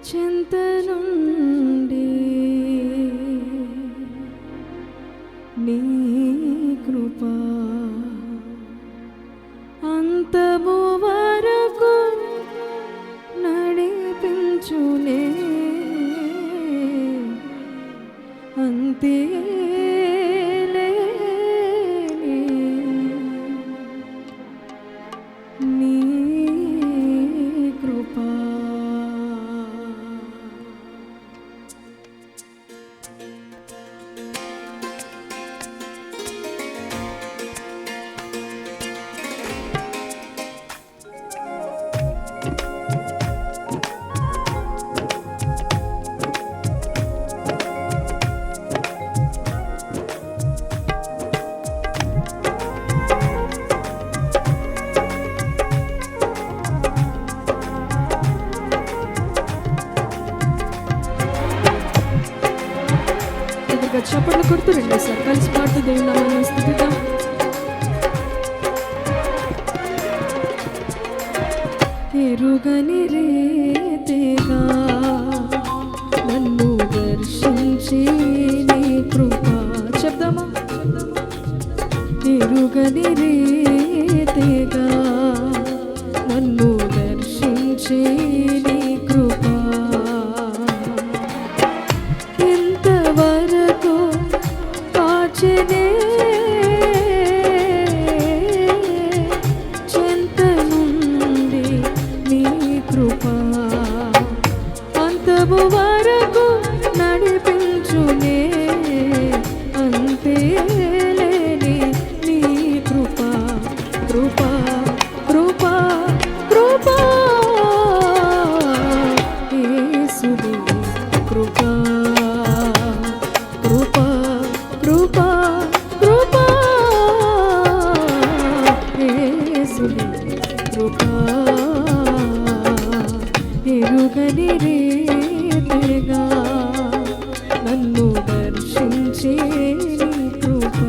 చింత నుండి నీ కృపా అంతము వరకు నడిపించునే అంతే నీ కృపా. చప్పట్లు కొడుతూ రెండోసారి కలిసి పాడుతూ దేవుని నామాన్ని స్తుతిద్దాం. ఎరుగని రీతిగా నన్ను దర్శించి నీ కృపా చెప్దామా. ఎరుగని రీతిగా నన్ను దర్శించి నీ కృపా ఇంతవరకు కాచెనే చింత నుండి నీ కృపా అంతము వరకు నడిపించునే అంతే లేని నీ కృపా కృపా కృపా కృపా యేసుని కృపా కృపా కృపా కృపా యేసుని కృపా ఎరుగని రీతిగా నన్ను దర్శించే నీ కృపా.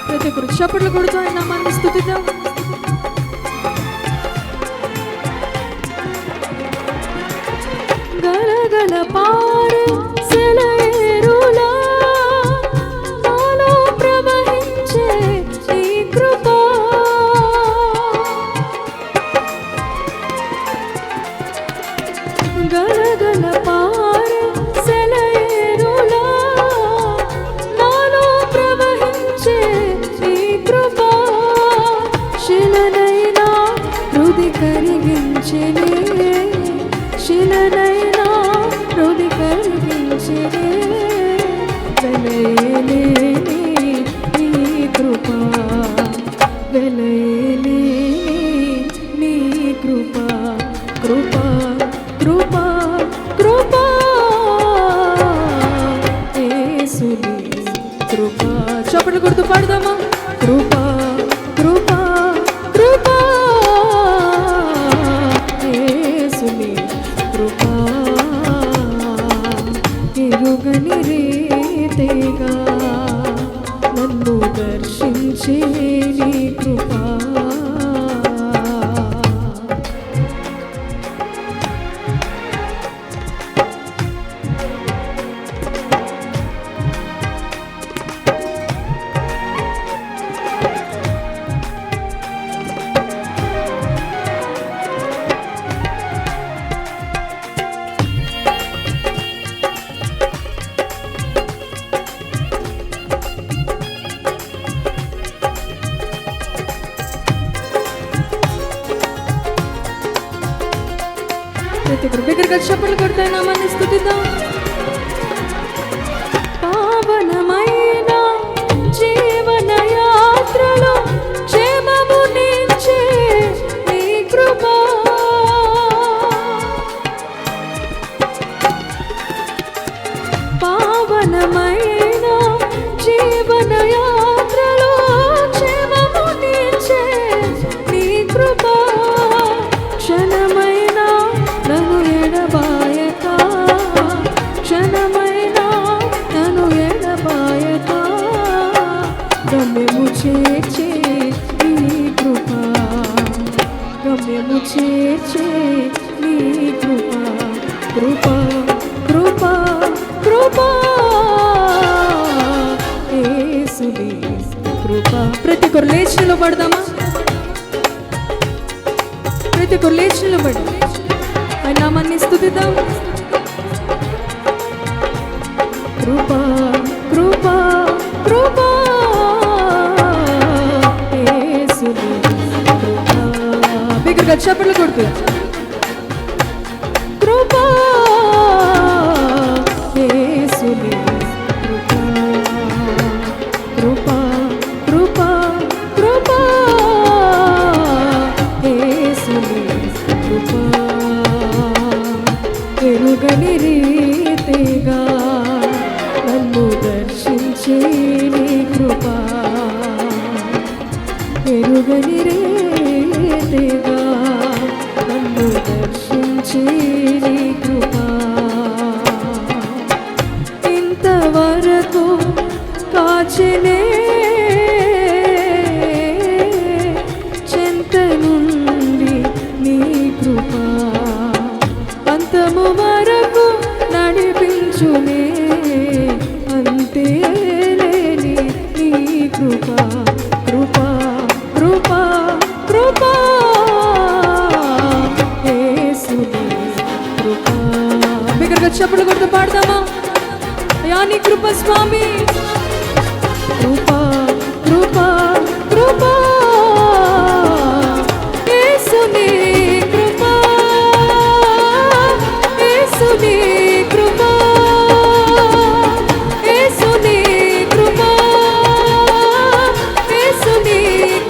ప్రతి ఒక్కరు చప్పట్లు కొడుతూ ఆయన నామాన్ని స్తుతిద్దాం. గలగల పారు సెలయేరులా నాలో ప్రవహించే నీ కృపా గలగల పారు సెలయేరులా నాలో ప్రవహించే నీ కృపా శిలనైనా హృది కరిగించెనే శిలనైనా హృది కరిగించెనే వెలయలేని నీ కృపా వెలయలేని నీ కృపా కృపా కృపా కృపా యేసుని కృపా చప్పట్లు కొడుతూ పాడదామా. కృపా కృపా కృపా యేసుని కృపా ఎరుగని రీతిగా నన్ను దర్శించే నీ కృపా. ప్రతి ఒక్కరు బిగ్గరగా చప్పట్లు కొడుతూ నామాన్ని స్తుతిద్దాం. పావనమైన జీవన యాత్రలో క్షేమము నించే నీ కృపా నీ కృప కృప కృప కృప యేసుని కృప. ప్రతి ఒక్కరు లేచి నిలబడదామా? ప్రతి ఒక్కరు లేచి నిలబడి ఆయన నామాన్ని స్తుతిద్దాం. కృప కృప కృప యేసుని కృప. బిగ్గరగా చప్పట్లు కొడుతూ కృప యేసుని కృప కృప కృప కృప యేసుని కృప. ఎరుగని రీతిగా నన్ను దర్శించే నీ కృప, ఎరుగని రీతిగా నన్ను దర్శించే నీ కృప. ఇంతవరకు కాచెనే చెంత నుండి నీ కృప, అంతము వరకు నడిపించునే అంతే లేని నీ కృప కృప కృప కృప యేసుని కృప. బిగ్గరగా చప్పట్లు కొడుతూ పాడదామా? అయ్యా నీ కృప స్వామి, కృప కృప కృప యేసుని కృప యేసుని కృప యేసుని కృప యేసుని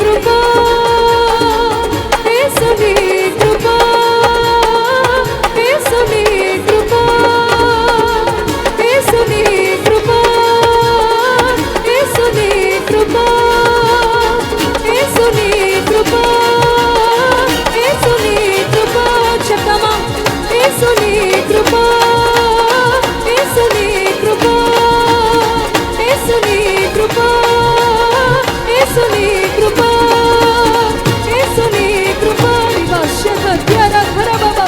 కృప యేసుని కృప యేసుని కృప యేసుని కృప యేసుని కృప యేసుని కృప యేసుని కృప. చెప్తామా? యేసుని కృప యేసుని కృప యేసుని కృప యేసుని కృప యేసుని కృప. శకత్యర ఖర బాబా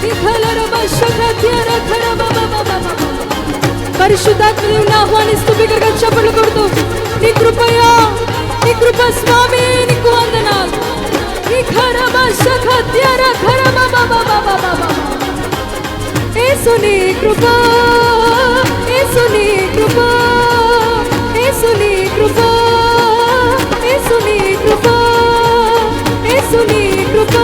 నిఖలర శకత్యర ఖర బాబా. పరిశుద్ధాత్మను ఆహ్వానిస్తూ బిగ్గరగా చప్పట్లు కొడుతూ నీ కృపయా నీ కృప స్వామి నీకు వందనాలు. నిఖర శకత్యర ఖర బాబా. యేసుని కృప యేసుని కృప యేసుని కృప యేసుని కృప యేసుని కృప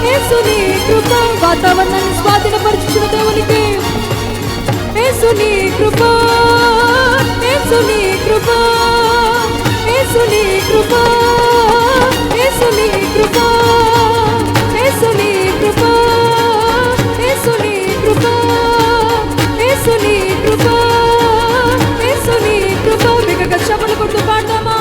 యేసుని కృప. వాతావరణాన్ని స్వాధీనపరచుచున్న దేవునికి యేసుని కృప యేసుని కృప యేసుని కృప యేసుని కృప యేసుని కృప యేసుని కృప యేసుని కృప యేసుని కృప. బిగ్గరగా చప్పట్లు కొడుతూ పాడదామా?